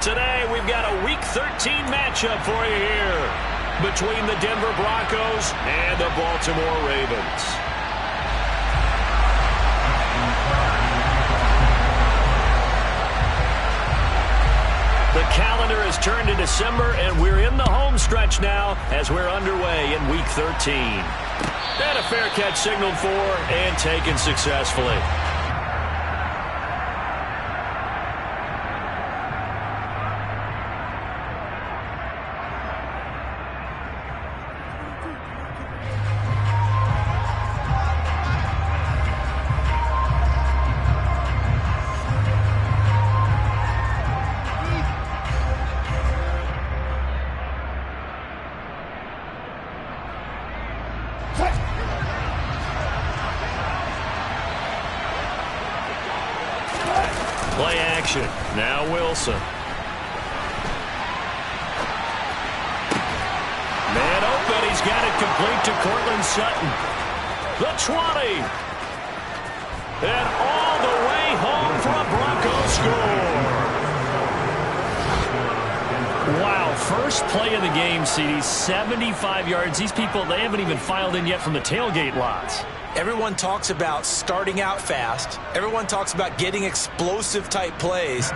Today, we've got a Week 13 matchup for you here between the Denver Broncos and the Baltimore Ravens. The calendar has turned to December, and we're in the home stretch now as we're underway in Week 13. And a fair catch signaled for and taken successfully. Play action. Now Wilson. Man open. He's got it complete to Cortland Sutton. The 20. And all the way home for a Broncos score. Wow, first play of the game, CD, 75 yards. These people, they haven't even filed in yet from the tailgate lots. Everyone talks about starting out fast. Everyone talks about getting explosive-type plays.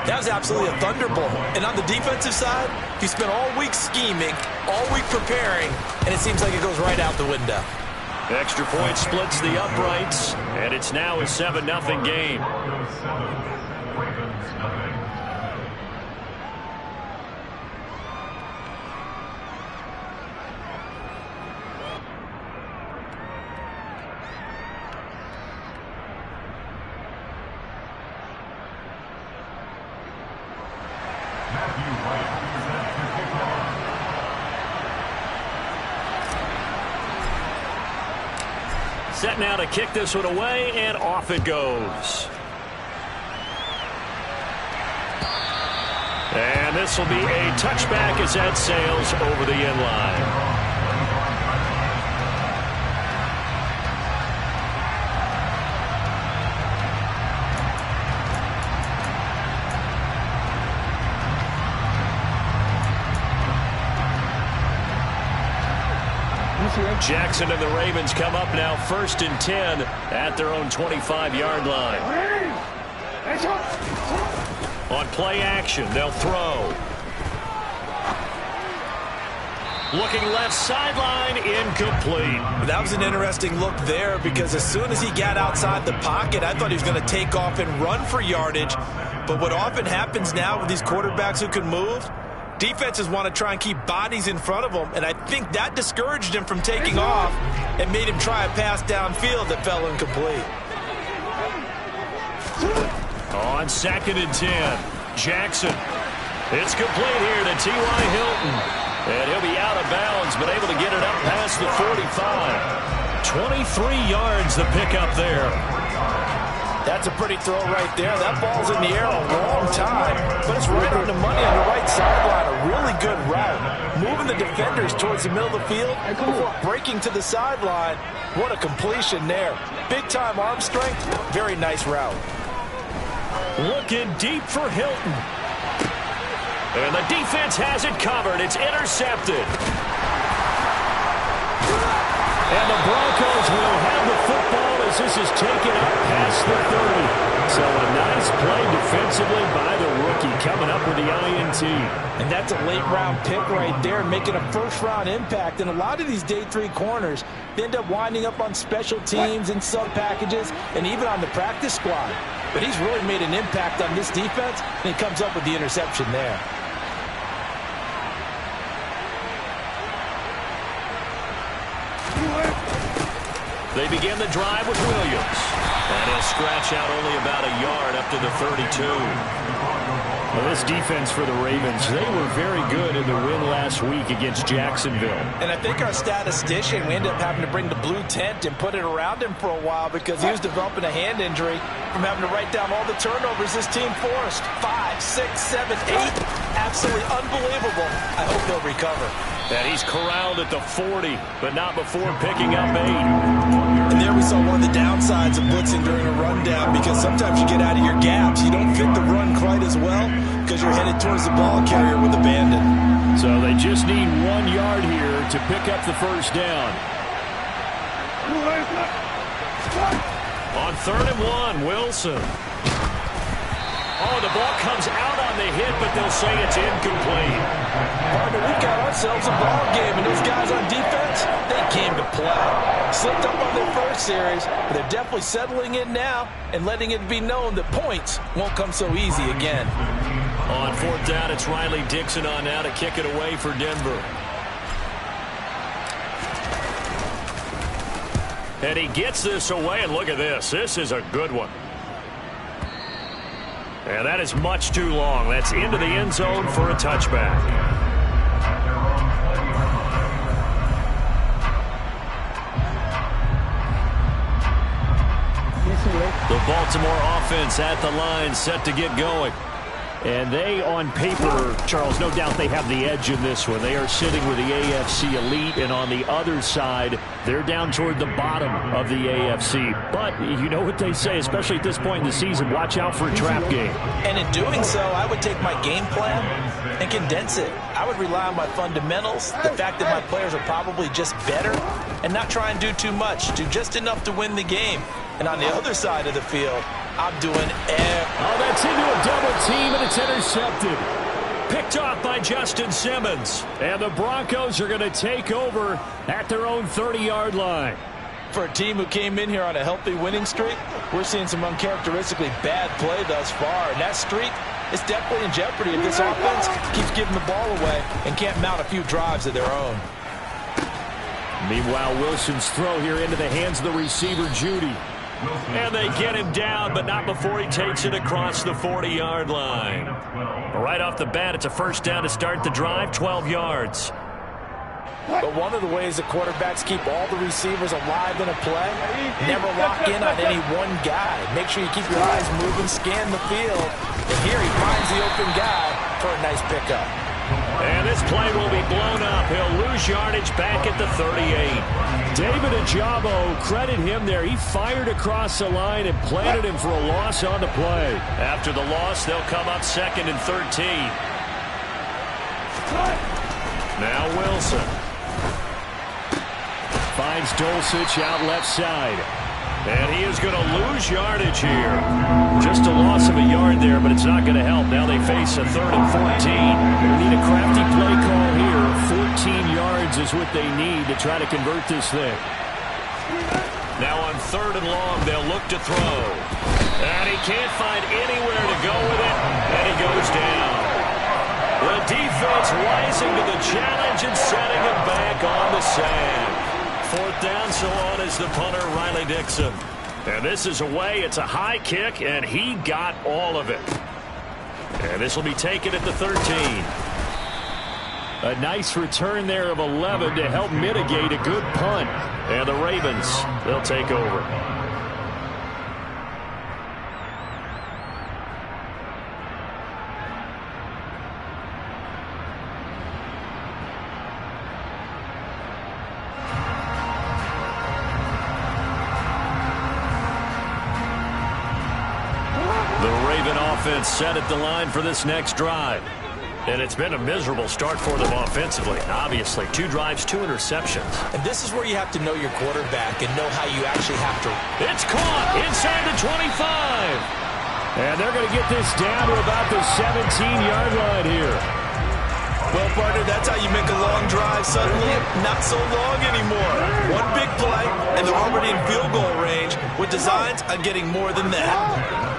That was absolutely a thunderbolt. And on the defensive side, he spent all week scheming, all week preparing, and it seems like it goes right out the window. Extra point splits the uprights, and it's now a 7-0 game. Set now to kick this one away, and off it goes. And this will be a touchback as that sails over the end line. Jackson and the Ravens come up now 1st and 10 at their own 25-yard line. On play action, they'll throw. Looking left sideline, incomplete. That was an interesting look there because as soon as he got outside the pocket, I thought he was going to take off and run for yardage. But what often happens now with these quarterbacks who can move, defenses want to try and keep bodies in front of them, and I think that discouraged him from taking off and made him try a pass downfield that fell incomplete. On 2nd and 10, Jackson. It's complete here to T.Y. Hilton. And he'll be out of bounds, but able to get it up past the 45. 23 yards the pickup there. That's a pretty throw right there. That ball's in the air a long time, but it's right on the money on the right sideline. A really good route. Moving the defenders towards the middle of the field before breaking to the sideline. What a completion there. Big-time arm strength. Very nice route. Looking deep for Hilton. And the defense has it covered. It's intercepted. And the Broncos will have the football as this is taken up past the 30. So a nice play defensively by the rookie coming up with the INT. And that's a late-round pick right there, making a first-round impact. And a lot of these day 3 corners, they end up winding up on special teams and sub-packages and even on the practice squad. But he's really made an impact on this defense, and he comes up with the interception there. They begin the drive with Williams. And he'll scratch out only about a yard up to the 32. Well, this defense for the Ravens, they were very good in the win last week against Jacksonville. And I think our statistician, we ended up having to bring the blue tent and put it around him for a while because he was developing a hand injury from having to write down all the turnovers this team forced. 5, 6, 7, 8. Absolutely unbelievable. I hope they'll recover. And he's corralled at the 40, but not before picking up 8. And there we saw one of the downsides of blitzing during a rundown because sometimes you get out of your gaps. You don't fit the run quite as well. because you're headed towards the ball carrier with abandon. So they just need 1 yard here to pick up the first down. On 3rd and 1, Wilson. Oh, the ball comes out on the hit, but they'll say it's incomplete. Partner, we've got ourselves a ball game, and those guys on defense, they came to play. Slipped up on their first series, but they're definitely settling in now and letting it be known that points won't come so easy again. On 4th down, it's Riley Dixon on now to kick it away for Denver. And he gets this away, and look at this. This is a good one. And that is much too long. That's into the end zone for a touchback. The Baltimore offense at the line, set to get going. And they, on paper, Charles, no doubt they have the edge in this one. They are sitting with the AFC elite, and on the other side, they're down toward the bottom of the AFC. But you know what they say, especially at this point in the season, watch out for a trap game. And in doing so, I would take my game plan and condense it. I would rely on my fundamentals, the fact that my players are probably just better, and not try and do too much, do just enough to win the game. And on the other side of the field, I'm doing Oh, that's into a double team, and it's intercepted. Picked off by Justin Simmons. And the Broncos are going to take over at their own 30-yard line. For a team who came in here on a healthy winning streak, we're seeing some uncharacteristically bad play thus far. And that streak is definitely in jeopardy if this offense keeps giving the ball away and can't mount a few drives of their own. Meanwhile, Wilson's throw here into the hands of the receiver, Judy. And they get him down, but not before he takes it across the 40-yard line. Right off the bat, it's a first down to start the drive, 12 yards. But one of the ways the quarterbacks keep all the receivers alive in a play, never lock in on any one guy. Make sure you keep your eyes moving, scan the field. And here he finds the open guy for a nice pickup. And this play will be blown up. He'll lose yardage back at the 38. David Ajabo, credit him there. He fired across the line and planted him for a loss on the play. After the loss, they'll come up 2nd and 13. Now Wilson. Finds Dulcich out left side. And he is going to lose yardage here. Just a loss of a yard there, but it's not going to help. Now they face a 3rd and 14. They need a crafty play call here. 14 yards is what they need to try to convert this thing. Now on 3rd and long, they'll look to throw. And he can't find anywhere to go with it, and he goes down. The defense rising to the challenge and setting it back on the sand. 4th down, so on is the punter, Riley Dixon. And this is away. It's a high kick, and he got all of it. And this will be taken at the 13. A nice return there of 11 to help mitigate a good punt. And the Ravens, they'll take over. Offense set at the line for this next drive. And it's been a miserable start for them offensively. Obviously, 2 drives, 2 interceptions. And this is where you have to know your quarterback and know how you actually have to. It's caught inside the 25. And they're going to get this down to about the 17-yard line here. Well, partner, that's how you make a long drive suddenly not so long anymore. One big play, and they're already in field goal range with designs on getting more than that.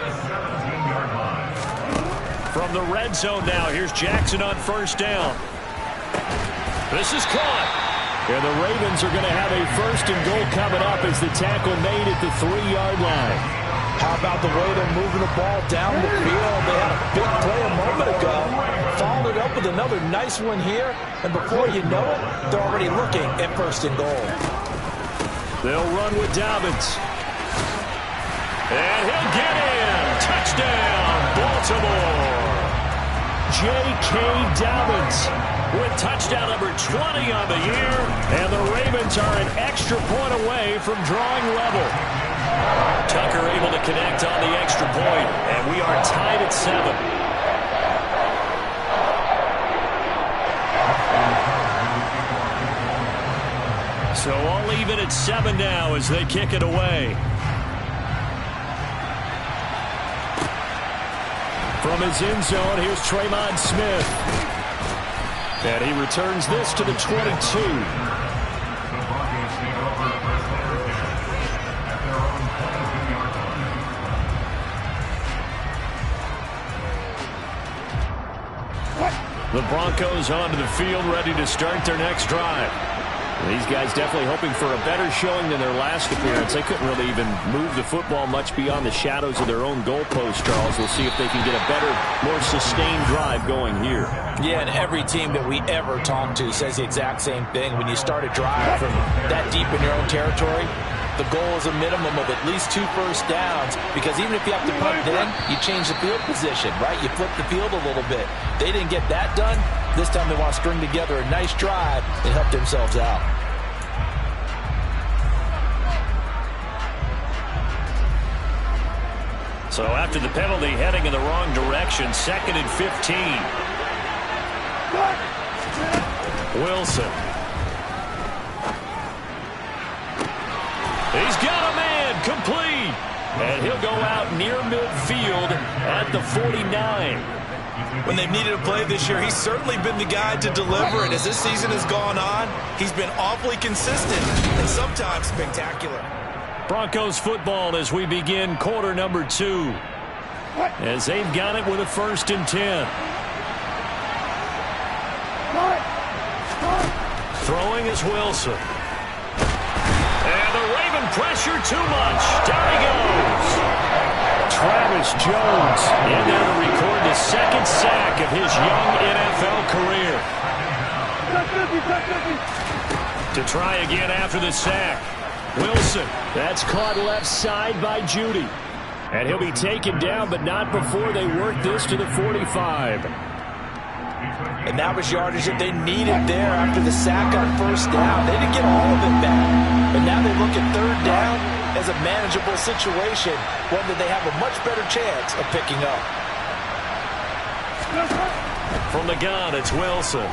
From the red zone now, here's Jackson on 1st down. This is caught. And the Ravens are going to have a 1st and goal coming up as the tackle made at the 3-yard line. How about the way they're moving the ball down the field? They had a big play a moment ago. Followed it up with another nice one here. And before you know it, they're already looking at 1st and goal. They'll run with Dobbins. And he'll get in. Touchdown, Baltimore. J.K. Dobbins with touchdown number 20 on the year. And the Ravens are an extra point away from drawing level. Tucker able to connect on the extra point. And we are tied at 7. even at 7 now as they kick it away. From his end zone, here's Tremont Smith. And he returns this to the 22. The Broncos onto the field, ready to start their next drive. These guys definitely hoping for a better showing than their last appearance. They couldn't really even move the football much beyond the shadows of their own goalpost, Charles. We'll see if they can get a better, more sustained drive going here. Yeah, and every team that we ever talk to says the exact same thing. When you start a drive from that deep in your own territory, the goal is a minimum of at least 2 first downs, because even if you have to punt then, you change the field position, right? You flip the field a little bit. They didn't get that done. This time they want to string together a nice drive and help themselves out. So after the penalty, heading in the wrong direction, 2nd and 15. Wilson. He's got a man, complete. And he'll go out near midfield at the 49. When they've needed a play this year, he's certainly been the guy to deliver. And as this season has gone on, he's been awfully consistent and sometimes spectacular. Broncos football as we begin quarter number 2. As they've got it with a 1st and 10. Throwing is Wilson. And the Raven pressure too much. Down he goes. Travis Jones in there to record the 2nd sack of his young NFL career. To try again after the sack. Wilson, that's caught left side by Judy. And he'll be taken down, but not before they work this to the 45. And that was yardage that they needed there after the sack on 1st down. They didn't get all of it back. But now they look at 3rd down as a manageable situation, one that they have a much better chance of picking up. From the gun, it's Wilson.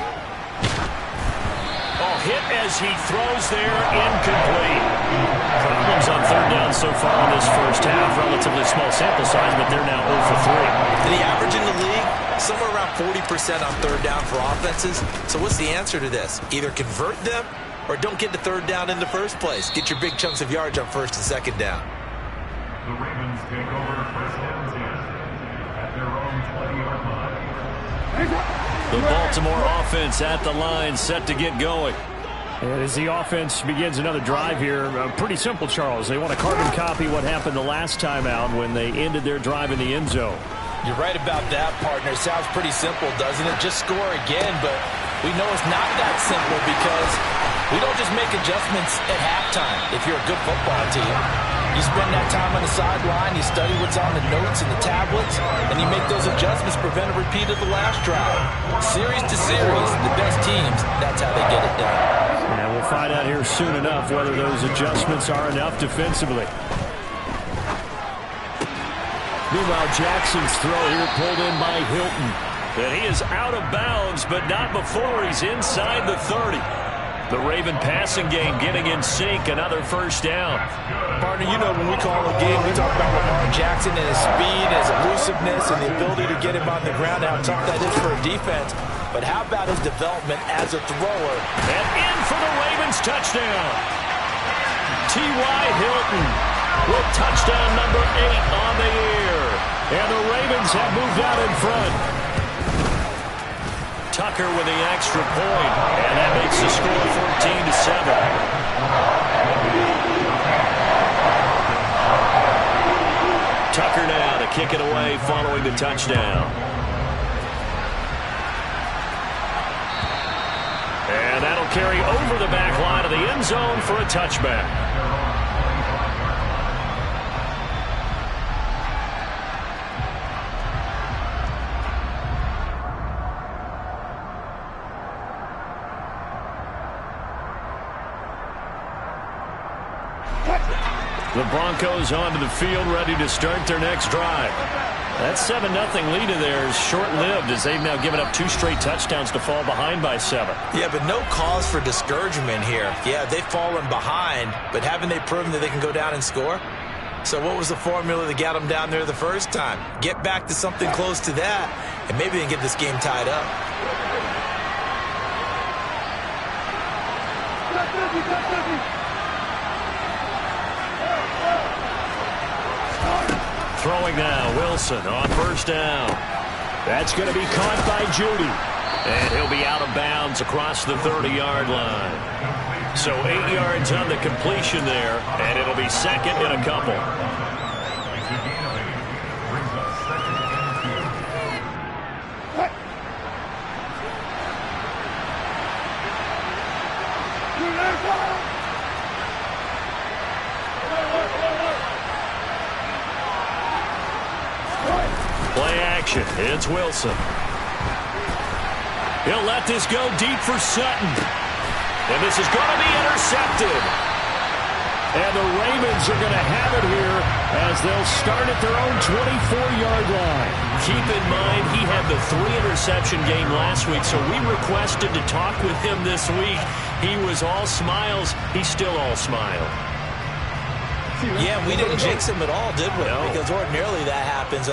Oh, hit as he throws there, incomplete. Problems on 3rd down so far in this first half. Relatively small sample size, but they're now 0 for 3. The average in the league, somewhere around 40% on 3rd down for offenses. So what's the answer to this? Either convert them or don't get to 3rd down in the first place. Get your big chunks of yardage on 1st and 2nd down. The Ravens take over 1st and 10 at their own 20-yard line. The Baltimore offense at the line, set to get going. And as the offense begins another drive here, pretty simple, Charles. They want to carbon copy what happened the last time out when they ended their drive in the end zone. You're right about that, partner. Sounds pretty simple, doesn't it? Just score again, but we know it's not that simple because we don't just make adjustments at halftime if you're a good football team. You spend that time on the sideline, you study what's on the notes and the tablets, and you make those adjustments, prevent a repeat of the last drive. Series to series, the best teams, that's how they get it done. And we'll find out here soon enough whether those adjustments are enough defensively. Meanwhile, Jackson's throw here pulled in by Hilton. And he is out of bounds, but not before he's inside the 30. The Raven passing game getting in sync, another 1st down. Partner, you know when we call a game, we talk about Lamar Jackson and his speed, his elusiveness, and the ability to get him on the ground, how tough that is for a defense. But how about his development as a thrower? And in for the Ravens touchdown. T.Y. Hilton with touchdown number 8 on the year. And the Ravens have moved out in front. Tucker with the extra point, and that makes the score 14-7. Tucker now to kick it away following the touchdown. And that'll carry over the back line of the end zone for a touchback. The Broncos onto the field, ready to start their next drive. That 7-0 lead of theirs short-lived as they've now given up 2 straight touchdowns to fall behind by 7. Yeah, but no cause for discouragement here. Yeah, they've fallen behind, but haven't they proven that they can go down and score? So what was the formula that got them down there the first time? Get back to something close to that, and maybe they can get this game tied up. Throwing now, Wilson on first down. That's going to be caught by Judy. And he'll be out of bounds across the 30-yard line. So 8 yards on the completion there, and it'll be second and a couple. Play action. It's Wilson. He'll let this go deep for Sutton. And this is going to be intercepted. And the Ravens are going to have it here as they'll start at their own 24-yard line. Keep in mind, he had the 3-interception game last week, so we requested to talk with him this week. He was all smiles. He's still all smile. Yeah, we didn't jinx him at all, did we? No. Because ordinarily that happens.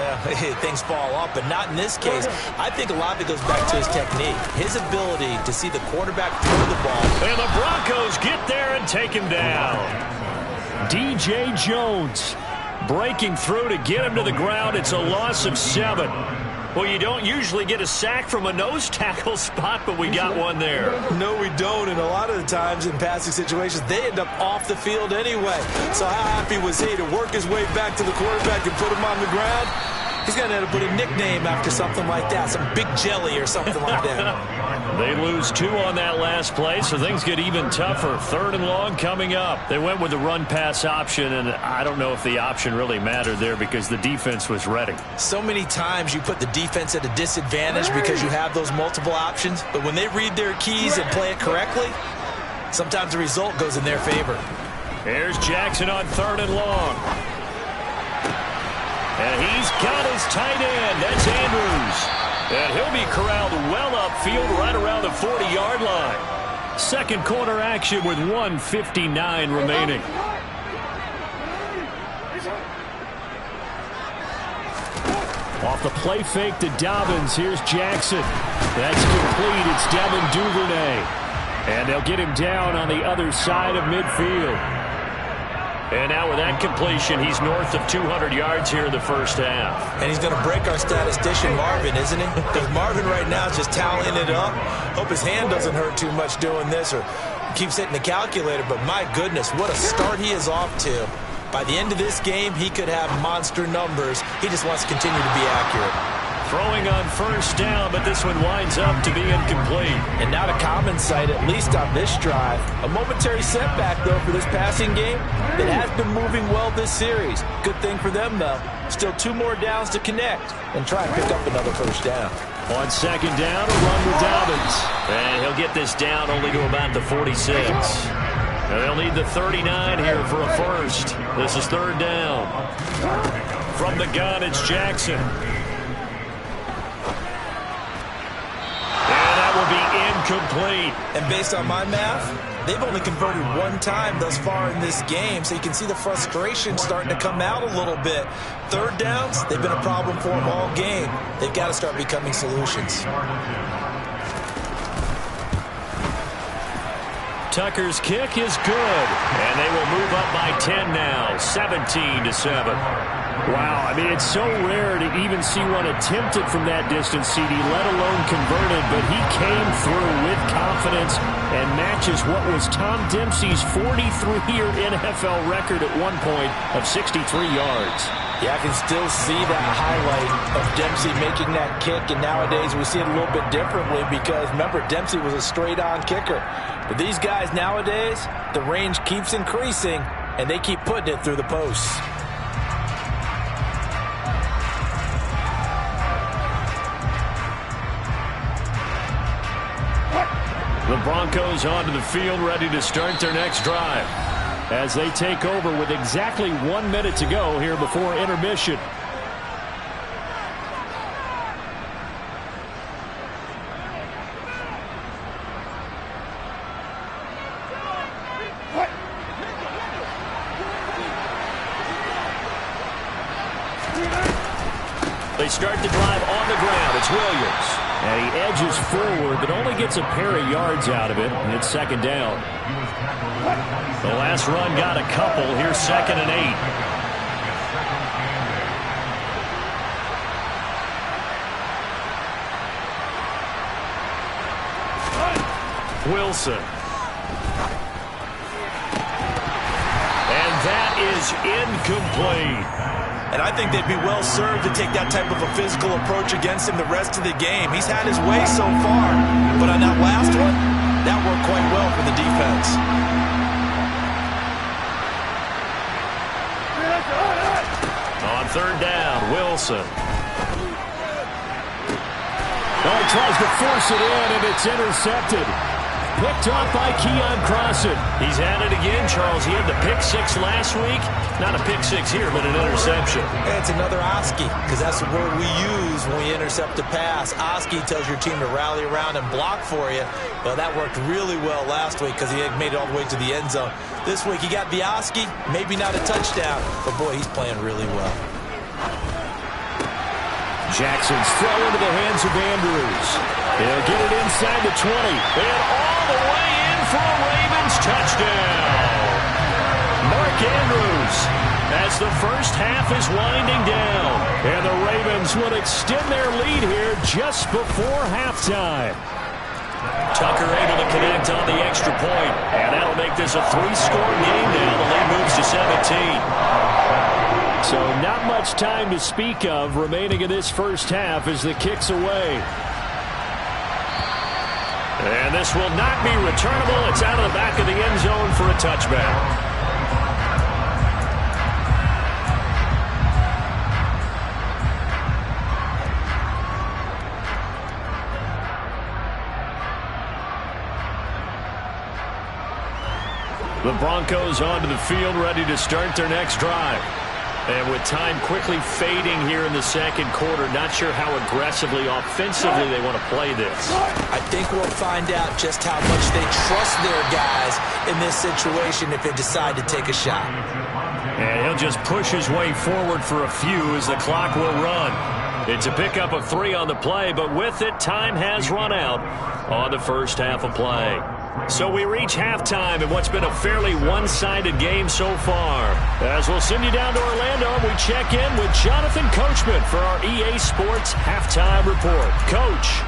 Things fall off, but not in this case. I think a lot of it goes back to his technique. His ability to see the quarterback throw the ball. And the Broncos get there and take him down. DJ Jones breaking through to get him to the ground. It's a loss of 7. Well, you don't usually get a sack from a nose tackle spot, but we got one there. No, we don't, and a lot of the times in passing situations, they end up off the field anyway. So how happy was he to work his way back to the quarterback and put him on the ground? He's going to end up putting a nickname after something like that, some Big Jelly or something like that. They lose 2 on that last play, so things get even tougher. 3rd and long coming up. They went with the run-pass option, and I don't know if the option really mattered there because the defense was ready. So many times you put the defense at a disadvantage because you have those multiple options, but when they read their keys and play it correctly, sometimes the result goes in their favor. Here's Jackson on 3rd and long. And he's got his tight end. That's Andrews. And he'll be corralled well upfield right around the 40-yard line. Second quarter action with 1:59 remaining. Off the play fake to Dobbins. Here's Jackson. That's complete. It's Devin Duvernay. And they'll get him down on the other side of midfield. And now with that completion, he's north of 200 yards here in the first half. And he's going to break our statistician, Marvin, isn't he? Because Marvin right now is just tallying it up. Hope his hand doesn't hurt too much doing this or keeps hitting the calculator. But my goodness, what a start he is off to. By the end of this game, he could have monster numbers. He just wants to continue to be accurate. Throwing on first down, but this one winds up to be incomplete. And not a common sight, at least on this drive. A momentary setback, though, for this passing game that has been moving well this series. Good thing for them, though. Still 2 more downs to connect and try and pick up another first down. On second down, a run with Dobbins. And he'll get this down only to about the 46. And they'll need the 39 here for a first. This is 3rd down. From the gun, it's Jackson. Incomplete. And based on my math, they've only converted 1 time thus far in this game, so you can see the frustration starting to come out a little bit. 3rd downs, they've been a problem for them all game. They've got to start becoming solutions. Tucker's kick is good, and they will move up by 10 now, 17-7. Wow, I mean, it's so rare to even see one attempted from that distance, CD, let alone converted, but he came through with confidence and matches what was Tom Dempsey's 43-year NFL record at one point of 63 yards. Yeah, I can still see that highlight of Dempsey making that kick, and nowadays we see it a little bit differently because, remember, Dempsey was a straight-on kicker. But these guys nowadays, the range keeps increasing, and they keep putting it through the posts. The Broncos onto the field, ready to start their next drive. as they take over with exactly 1 minute to go here before intermission. They start the drive on the ground. It's Williams. And he edges forward, but only gets a pair of yards out of it. And it's second down. The last run got a couple. Here's 2nd and 8. Wilson. And that is incomplete. And I think they'd be well served to take that type of a physical approach against him the rest of the game. He's had his way so far, but on that last one, that worked quite well for the defense. On 3rd down, Wilson. Oh, he tries to force it in, and it's intercepted. Picked off by Keon Crossan. He's had it again, Charles. He had the pick 6 last week. Not a pick 6 here, but an interception. It's another Oski, because that's the word we use when we intercept a pass. Oski tells your team to rally around and block for you. Well, that worked really well last week because he had made it all the way to the end zone. This week he got the Oski, maybe not a touchdown, but boy, he's playing really well. Jackson's throw into the hands of Andrews. He'll get it inside the 20. And all the way in for a Ravens touchdown. Mark Andrews as the first half is winding down. And the Ravens will extend their lead here just before halftime. Tucker able to connect on the extra point. And that'll make this a 3-score game now. The lead moves to 17. So not much time to speak of remaining in this first half as the kick's away. And this will not be returnable. It's out of the back of the end zone for a touchback. The Broncos onto the field, ready to start their next drive. And with time quickly fading here in the second quarter, not sure how aggressively, offensively they want to play this. I think we'll find out just how much they trust their guys in this situation if they decide to take a shot. And he'll just push his way forward for a few as the clock will run. It's a pickup of 3 on the play, but with it, time has run out on the first half of play. So we reach halftime in what's been a fairly one-sided game so far. As we'll send you down to Orlando, we check in with Jonathan Coachman for our EA Sports Halftime Report. Coach.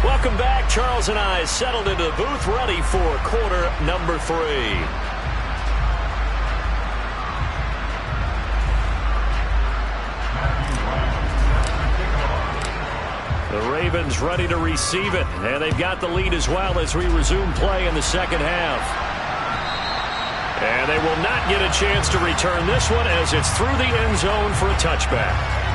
Welcome back. Charles and I settled into the booth, ready for quarter number 3. The Ravens ready to receive it, and they've got the lead as well as we resume play in the second half. And they will not get a chance to return this one as it's through the end zone for a touchback.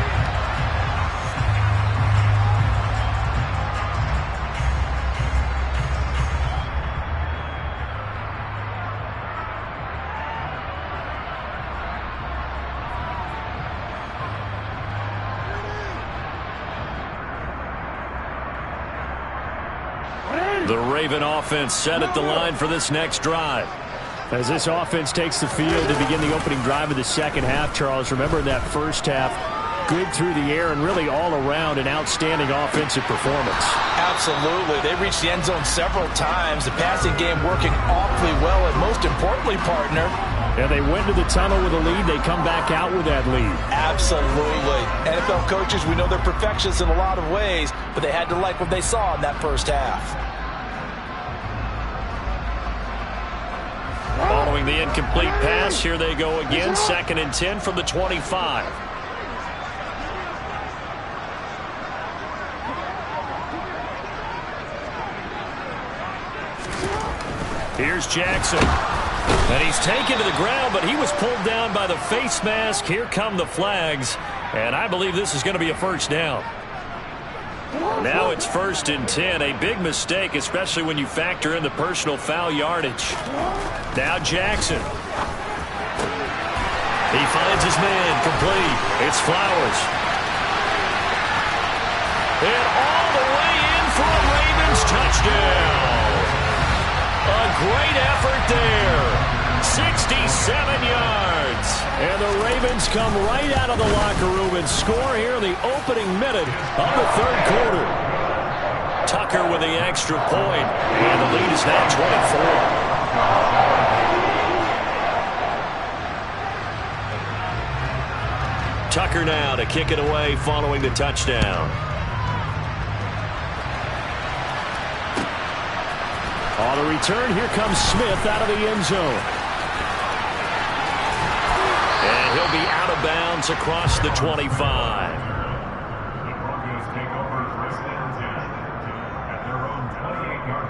The Raven offense set at the line for this next drive. As this offense takes the field to begin the opening drive of the second half, Charles, remember in that first half, good through the air and really all around an outstanding offensive performance. Absolutely. They reached the end zone several times. The passing game working awfully well, and most importantly, partner, and they went to the tunnel with a lead. They come back out with that lead. Absolutely. NFL coaches, we know they're perfectionists in a lot of ways, but they had to like what they saw in that first half. Following the incomplete pass, here they go again. 2nd and 10 from the 25. Here's Jackson. And he's taken to the ground, but he was pulled down by the face mask. Here come the flags. And I believe this is going to be a first down. Now it's 1st and 10. A big mistake, especially when you factor in the personal foul yardage. Now Jackson. He finds his man, complete. It's Flowers. And all the way in for a Ravens touchdown. A great effort there. 67 yards. And the Ravens come right out of the locker room and score here in the opening minute of the 3rd quarter. Tucker with the extra point. And the lead is now 24. Tucker now to kick it away following the touchdown. On the return, here comes Smith out of the end zone. And he'll be out of bounds across the 25. The Broncos take over 1st and 10 at their own 28-yard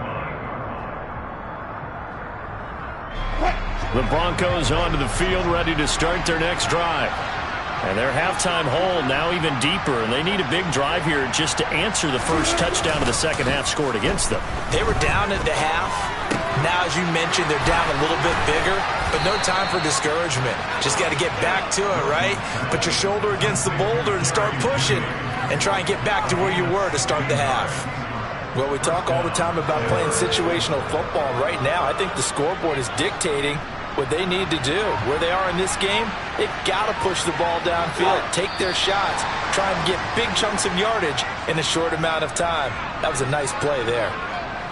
line. The Broncos onto the field, ready to start their next drive. And their halftime hole now even deeper, and they need a big drive here just to answer the first touchdown of the second half scored against them. They were down at the half. Now, as you mentioned, they're down a little bit bigger, but no time for discouragement. Just got to get back to it, right? Put your shoulder against the boulder and start pushing and try and get back to where you were to start the half. Well, we talk all the time about playing situational football. Right now, I think the scoreboard is dictating what they need to do. Where they are in this game, they've got to push the ball downfield, take their shots, try and get big chunks of yardage in a short amount of time. That was a nice play there.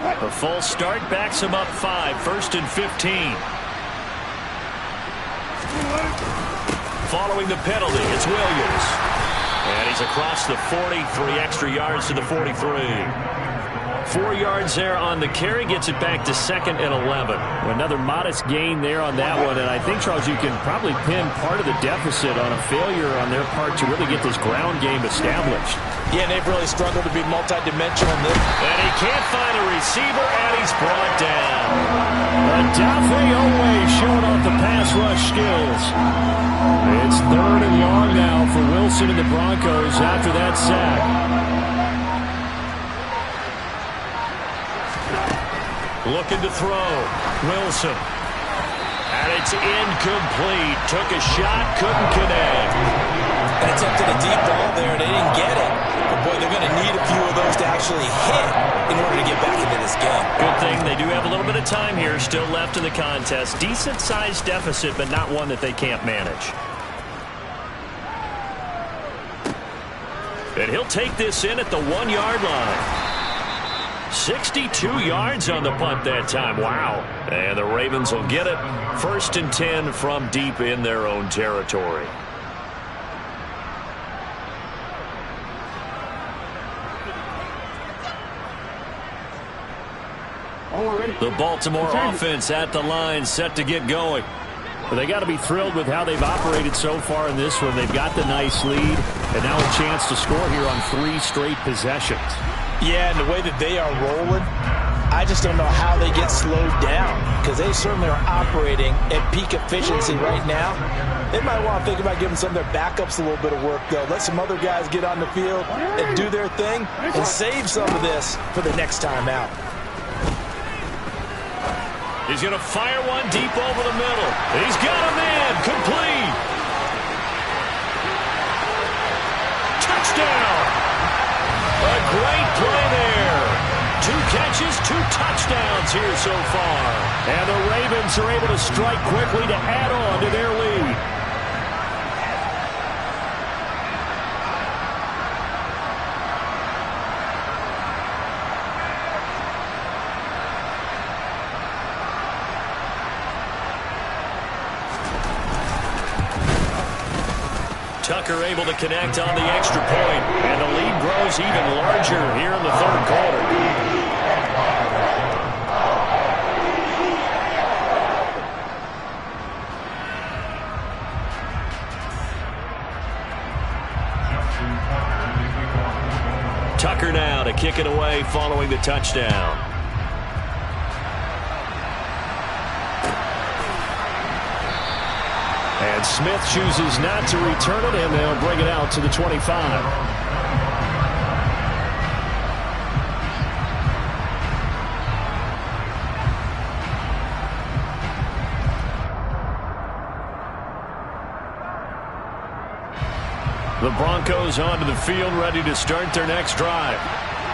A full start backs him up 5, 1st and 15. Following the penalty, it's Williams. And he's across the 40, 3 extra yards to the 43. 4 yards there on the carry, gets it back to 2nd and 11. Another modest gain there on that one, and I think, Charles, you can probably pin part of the deficit on a failure on their part to really get this ground game established. Yeah, and they've really struggled to be multidimensional in this. And he can't find a receiver, and he's brought down. Adafe Owe showing off the pass rush skills. It's 3rd and long now for Wilson and the Broncos after that sack. Looking to throw. Wilson. And it's incomplete. Took a shot, couldn't connect. They attempted a deep ball there, and they didn't get it. But, boy, they're going to need a few of those to actually hit in order to get back into this game. Good thing they do have a little bit of time here still left in the contest. Decent-sized deficit, but not one that they can't manage. And he'll take this in at the 1-yard line. 62 yards on the punt that time. Wow. And the Ravens will get it. 1st and 10 from deep in their own territory. The Baltimore offense at the line, set to get going. But they got to be thrilled with how they've operated so far in this one. They've got the nice lead, and now a chance to score here on 3 straight possessions. Yeah, and the way that they are rolling, I just don't know how they get slowed down, because they certainly are operating at peak efficiency right now. They might want to think about giving some of their backups a little bit of work, though. Let some other guys get on the field and do their thing and save some of this for the next time out. He's going to fire one deep over the middle. He's got a man, complete. Touchdown. A great play there. 2 catches, 2 touchdowns here so far. And the Ravens are able to strike quickly to add on to their lead. Tucker able to connect on the extra point, and the lead grows even larger here in the 3rd quarter. Tucker now to kick it away following the touchdown. And Smith chooses not to return it, and they'll bring it out to the 25. The Broncos onto the field, ready to start their next drive.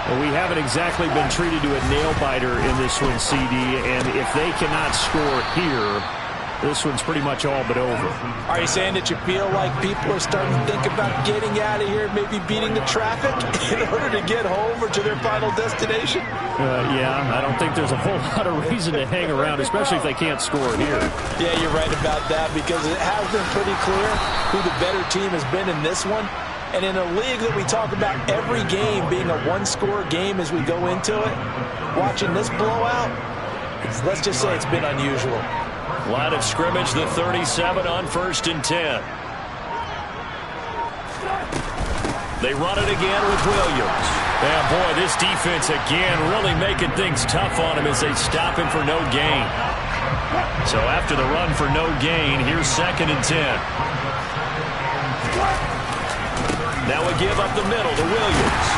Well, we haven't exactly been treated to a nail-biter in this one, CD, and if they cannot score here, this one's pretty much all but over. Are you saying that you feel like people are starting to think about getting out of here, maybe beating the traffic in order to get home or to their final destination? Yeah, I don't think there's a whole lot of reason to hang around, especially if they can't score here. Yeah, you're right about that, because it has been pretty clear who the better team has been in this one. And in a league that we talk about every game being a one-score game as we go into it, watching this blowout, let's just say it's been unusual. Line of scrimmage, the 37 on 1st and 10. They run it again with Williams. And boy, this defense again really making things tough on him as they stop him for no gain. So after the run for no gain, here's 2nd and 10. Now we give up the middle to Williams.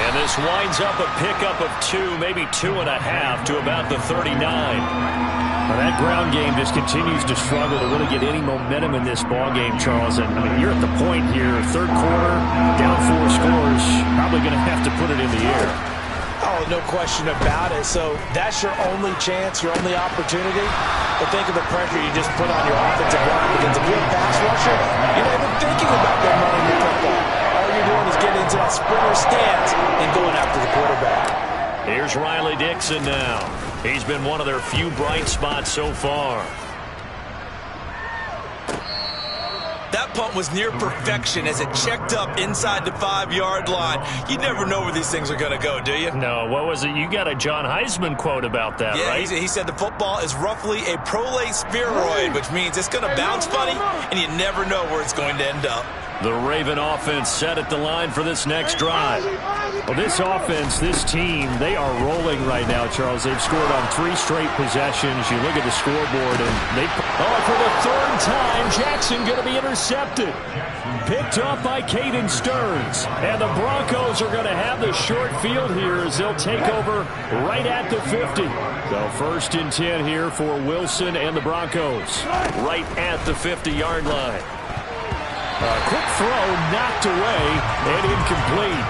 And this winds up a pickup of 2, maybe 2.5 to about the 39. Well, that ground game just continues to struggle to really get any momentum in this ball game, Charles. And I mean, you're at the point here, 3rd quarter, down 4 scores, probably going to have to put it in the air. Oh, no question about it. So that's your only chance, your only opportunity. But think of the pressure you just put on your offensive line against a good pass rusher. You're not even thinking about them running the football. All you're doing is getting into that sprinter stance and going after the quarterback. Here's Riley Dixon now. He's been one of their few bright spots so far. That punt was near perfection as it checked up inside the 5-yard line. You never know where these things are going to go, do you? No, what was it? You got a John Heisman quote about that, right? Yeah, he said the football is roughly a prolate spheroid, which means it's going to bounce funny, and you never know where it's going to end up. The Raven offense set at the line for this next drive. Well, this offense, this team, they are rolling right now, Charles. They've scored on 3 straight possessions. You look at the scoreboard, and they... Oh, for the 3rd time, Jackson going to be intercepted. Picked off by Caden Stearns. And the Broncos are going to have the short field here as they'll take over right at the 50. So 1st and 10 here for Wilson and the Broncos. Right at the 50-yard line. A quick throw knocked away and incomplete.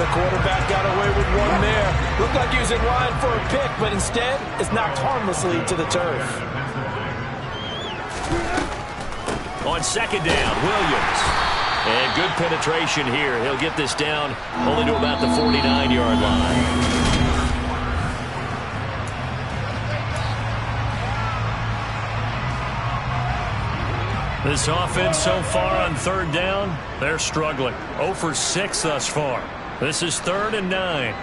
The quarterback got away with one there. Looked like he was in line for a pick, but instead it's knocked harmlessly to the turf. On 2nd down, Williams. And good penetration here. He'll get this down only to about the 49-yard line. This offense so far on 3rd down, they're struggling. 0 for 6 thus far. This is 3rd and 9.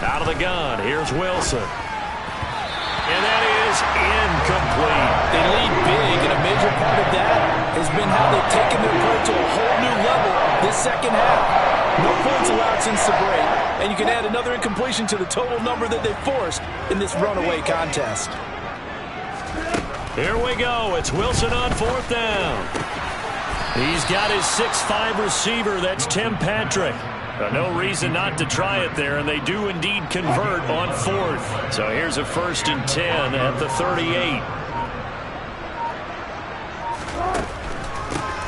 Out of the gun, here's Wilson. And that is incomplete. They lead big, and a major part of that has been how they've taken their play to a whole new level this 2nd half. No points allowed since the break, and you can add another incompletion to the total number that they forced in this runaway contest. Here we go. It's Wilson on 4th down. He's got his 6'5" receiver. That's Tim Patrick. No reason not to try it there, and they do indeed convert on 4th. So here's a 1st and 10 at the 38.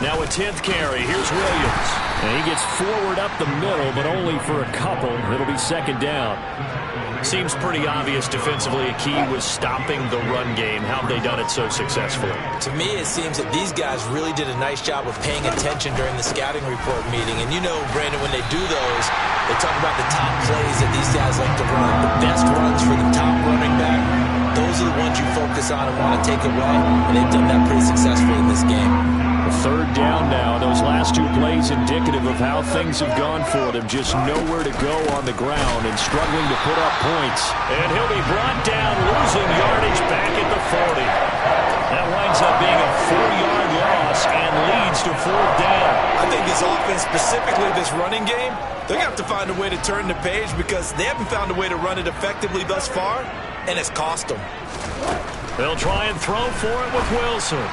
Now a 10th carry. Here's Williams. And he gets forward up the middle, but only for a couple. It'll be 2nd down. Seems pretty obvious defensively a key was stopping the run game. How have they done it so successfully? To me, it seems that these guys really did a nice job of paying attention during the scouting report meeting. And you know, Brandon, when they do those, they talk about the top plays that these guys like to run. The best runs for the top running back. Those are the ones you focus on and want to take away. And they've done that pretty successfully in this game. 3rd down now. Those last 2 plays indicative of how things have gone for them. Just nowhere to go on the ground and struggling to put up points. And he'll be brought down, losing yardage back at the 40. That winds up being a 4-yard loss and leads to 4th down. I think this offense, specifically this running game, they're going to have to find a way to turn the page because they haven't found a way to run it effectively thus far, and it's cost them. They'll try and throw for it with Wilson.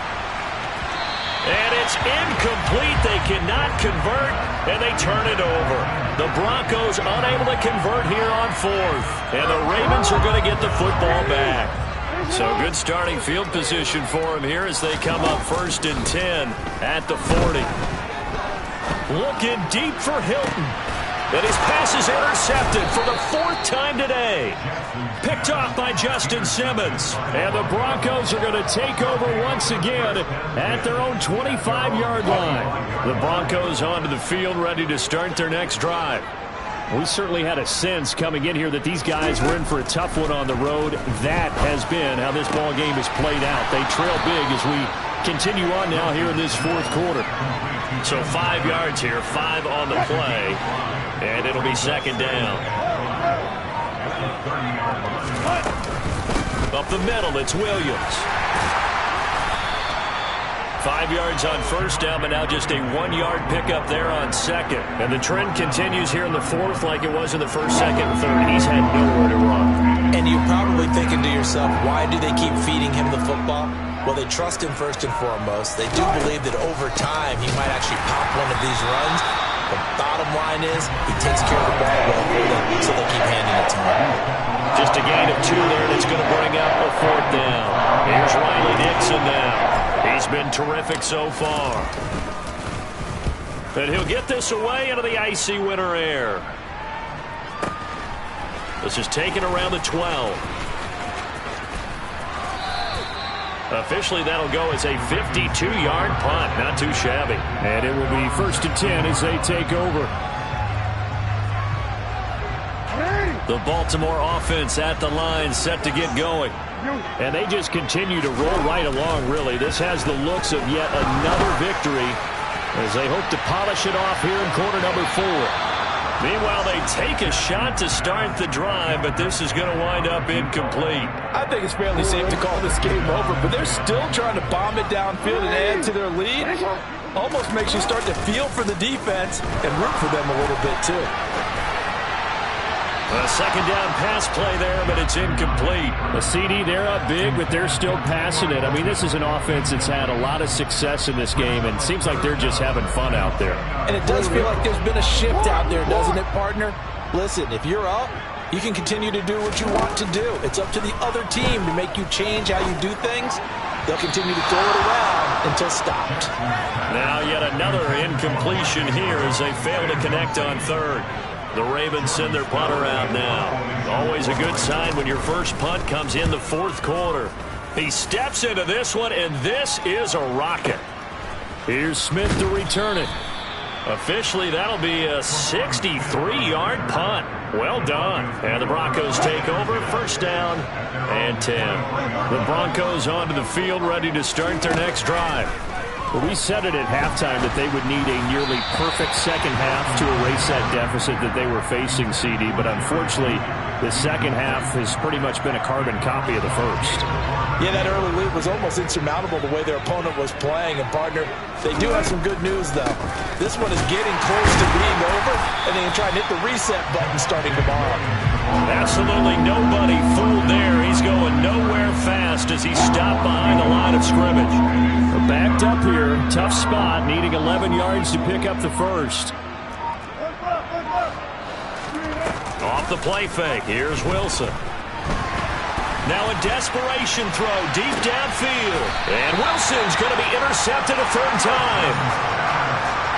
And it's incomplete. They cannot convert, and they turn it over. The Broncos unable to convert here on 4th. And the Ravens are going to get the football back. So good starting field position for him here as they come up 1st and 10 at the 40. Looking deep for Hilton. And his pass is intercepted for the 4th time today. Picked off by Justin Simmons. And the Broncos are going to take over once again at their own 25-yard line. The Broncos onto the field ready to start their next drive. We certainly had a sense coming in here that these guys were in for a tough one on the road. That has been how this ball game has played out. They trail big as we continue on now here in this 4th quarter. So 5 yards here, 5 on the play, and it'll be 2nd down. Up the middle, it's Williams. 5 yards on 1st down, but now just a 1-yard pickup there on 2nd. And the trend continues here in the 4th like it was in the 1st, 2nd, and 3rd. He's had nowhere to run. And you're probably thinking to yourself, why do they keep feeding him the football? Well, they trust him first and foremost. They do believe that over time he might actually pop one of these runs. The bottom line is he takes care of the ball well for them, so they keep handing it to him. Just a gain of 2 there, and it's going to bring up a 4th down. Here's Riley Dixon now. He's been terrific so far. And he'll get this away into the icy winter air. This is taken around the 12. Officially, that'll go as a 52-yard punt. Not too shabby. And it will be 1st and 10 as they take over. The Baltimore offense at the line set to get going. And they just continue to roll right along, really. This has the looks of yet another victory as they hope to polish it off here in quarter number 4. Meanwhile, they take a shot to start the drive, but this is going to wind up incomplete. I think it's fairly safe to call this game over, but they're still trying to bomb it downfield and add to their lead. Almost makes you start to feel for the defense and root for them a little bit, too. A 2nd down pass play there, but it's incomplete. The CD, they're up big, but they're still passing it. I mean, this is an offense that's had a lot of success in this game, and it seems like they're just having fun out there. And it does feel like there's been a shift out there, doesn't it, partner? Listen, if you're up, you can continue to do what you want to do. It's up to the other team to make you change how you do things. They'll continue to throw it around until stopped. Now yet another incompletion here as they fail to connect on 3rd. The Ravens send their punter out now. Always a good sign when your first punt comes in the 4th quarter. He steps into this one, and this is a rocket. Here's Smith to return it. Officially, that'll be a 63-yard punt. Well done. And the Broncos take over, 1st down and 10. The Broncos onto the field ready to start their next drive. Well, we said it at halftime that they would need a nearly perfect second half to erase that deficit that they were facing, CD. But unfortunately, the second half has pretty much been a carbon copy of the first. Yeah, that early lead was almost insurmountable the way their opponent was playing. And, partner, they do have some good news, though. This one is getting close to being over, and they can try and hit the reset button starting tomorrow. Absolutely nobody fooled there. He's going nowhere fast as he stopped behind the line of scrimmage. Backed up here, tough spot, needing 11 yards to pick up the first. Off the play fake, here's Wilson. Now a desperation throw deep downfield. And Wilson's going to be intercepted a 3rd time.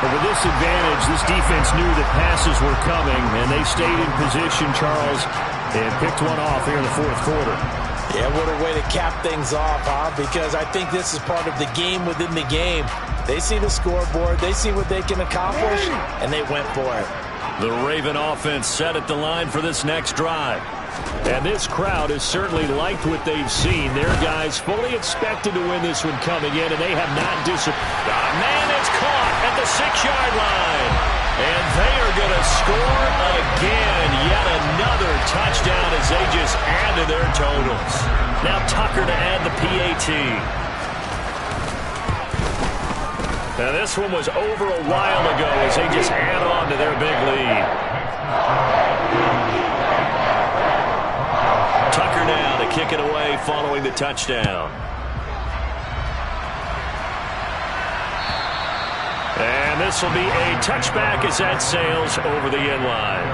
But with this advantage, this defense knew that passes were coming, and they stayed in position, Charles, and picked one off here in the 4th quarter. Yeah, what a way to cap things off, huh? Because I think this is part of the game within the game. They see the scoreboard, they see what they can accomplish, and they went for it. The Raven offense set at the line for this next drive. And this crowd has certainly liked what they've seen. Their guys fully expected to win this one coming in, and they have not disappointed. Man, it's caught at the 6-yard line. And they are going to score again. Yet another touchdown as they just add to their totals. Now Tucker to add the PAT. Now this one was over a while ago as they just add on to their big lead. Tucker now to kick it away following the touchdown. And this will be a touchback as that sails over the end line.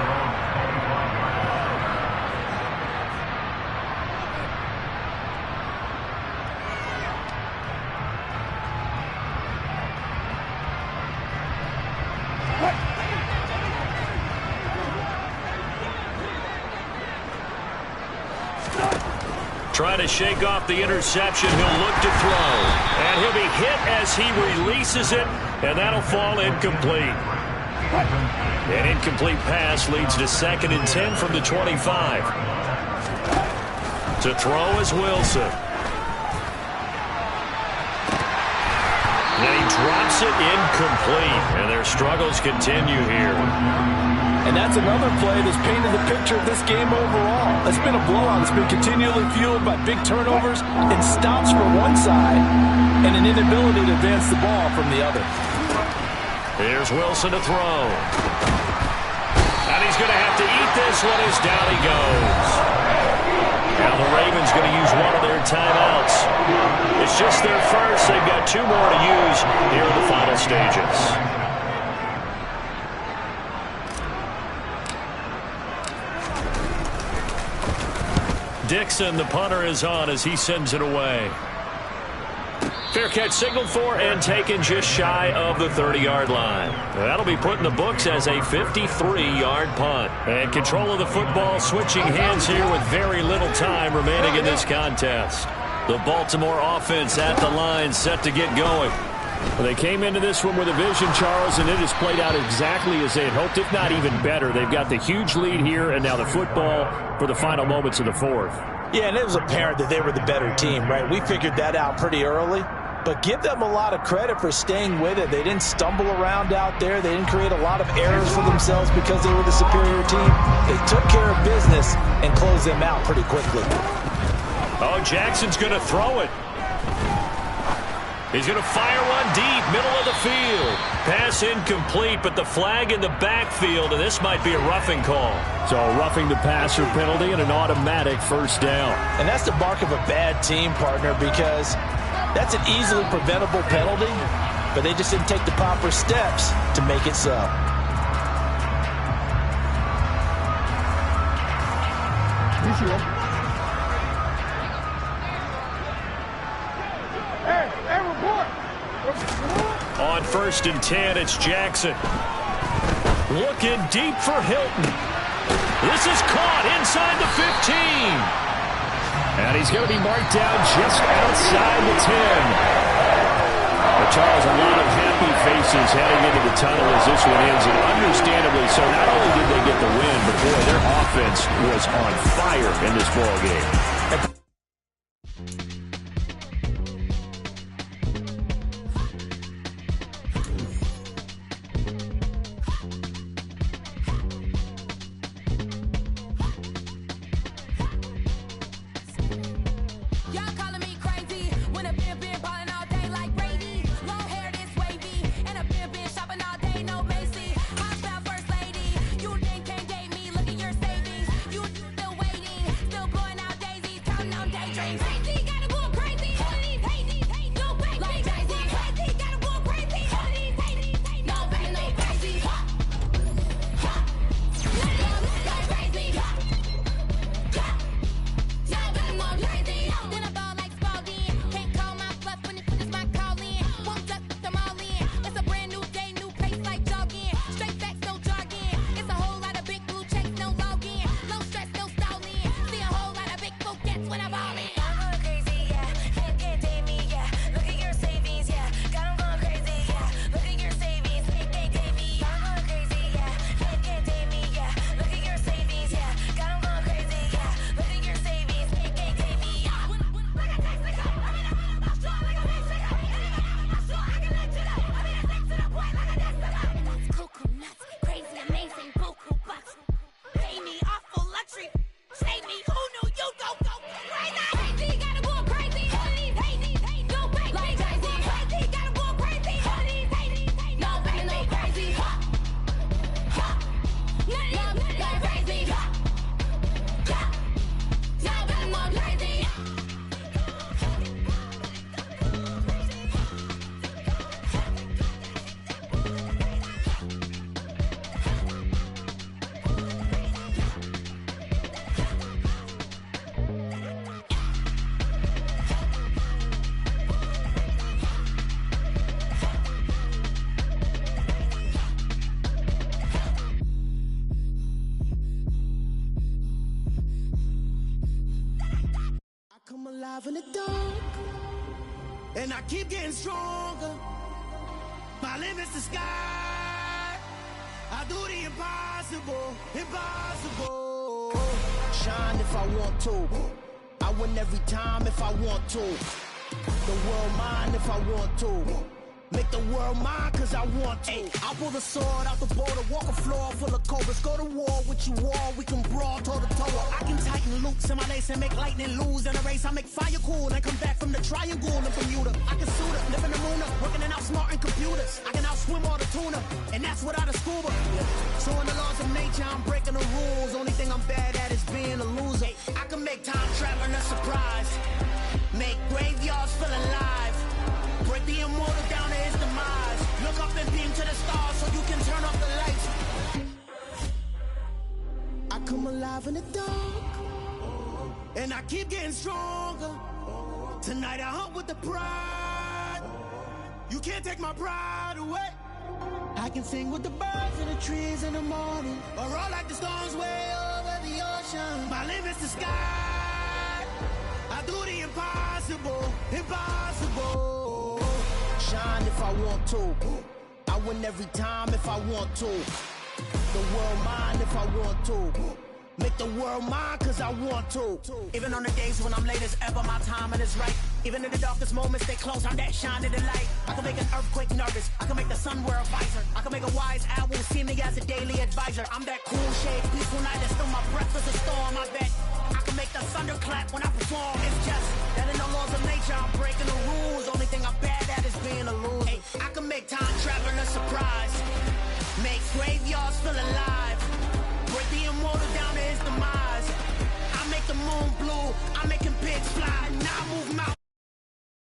Trying to shake off the interception. He'll look to throw. And he'll be hit as he releases it, and that'll fall incomplete. An incomplete pass leads to 2nd and 10 from the 25. To throw is Wilson. And he drops it incomplete, and their struggles continue here. And that's another play that's painted the picture of this game overall. It's been a blowout. It's been continually fueled by big turnovers and stops from one side and an inability to advance the ball from the other. Here's Wilson to throw. And he's going to have to eat this one as down he goes. Now the Ravens going to use one of their timeouts. It's just their first. They've got 2 more to use here in the final stages. Dixon, the punter, is on as he sends it away. Fair catch signaled for and taken just shy of the 30-yard line. That'll be put in the books as a 53-yard punt. And control of the football switching hands here with very little time remaining in this contest. The Baltimore offense at the line set to get going. Well, they came into this one with a vision, Charles, and it has played out exactly as they had hoped, if not even better. They've got the huge lead here, and now the football for the final moments of the 4th. Yeah, and it was apparent that they were the better team, right? We figured that out pretty early. But give them a lot of credit for staying with it. They didn't stumble around out there. They didn't create a lot of errors for themselves because they were the superior team. They took care of business and closed them out pretty quickly. Oh, Jackson's going to throw it. He's going to fire one deep, middle of the field. Pass incomplete, but the flag in the backfield, and this might be a roughing call. So roughing the passer penalty and an automatic first down. And that's the mark of a bad team, partner, because that's an easily preventable penalty, but they just didn't take the proper steps to make it so. On 1st and 10, it's Jackson. Looking deep for Hilton. This is caught inside the 15. And he's going to be marked down just outside the 10. But Charles, a lot of happy faces heading into the tunnel as this one ends, and understandably so. Not only did they get the win, but boy, their offense was on fire in this ball game. the dark, and I keep getting stronger. My limit's the sky. I do the impossible, impossible. Shine if I want to. I win every time if I want to. The world mine if I want to. Make the world mine cause I want to. I pull the sword out the border, walk a floor full of cobras. Go to war with you all, we can brawl toe to toe. I can tighten loops in my lace and make lightning lose in a race. I make fire cool and come back from the triangle in Bermuda. I can suit up, live in the moon up, working and outsmarting computers. I can outswim all the tuna, and that's without a scuba. So in the laws of nature, I'm breaking the rules. Only thing I'm bad at is being a loser. I can make time traveling a surprise, make graveyards feel alive, break the immortal down to his demise. Look up and beam to the stars so you can turn off the lights. I come alive in the dark, and I keep getting stronger. Tonight I hunt with the pride. You can't take my pride away. I can sing with the birds and the trees in the morning, or roll like the storms way over the ocean. My limit's the sky. I do the impossible, impossible. Shine if I want to. I win every time if I want to. The world mine if I want to. Make the world mine cause I want to. Even on the days when I'm late as ever, my timing is right. Even in the darkest moments, stay close, I'm that shining the light. I can make an earthquake nervous, I can make the sun wear a visor. I can make a wise owl see me as a daily advisor. I'm that cool shade, peaceful night, and still my breath is a storm, I bet. I can make the thunder clap when I perform. It's just that in the laws of nature, I'm breaking the rules. Only thing I'm bad at is being a loser. Hey, I can make time traveling a surprise, make graveyards feel alive, break the immortal down to his demise. I make the moon blue, I make him pigs fly, now I move mountains.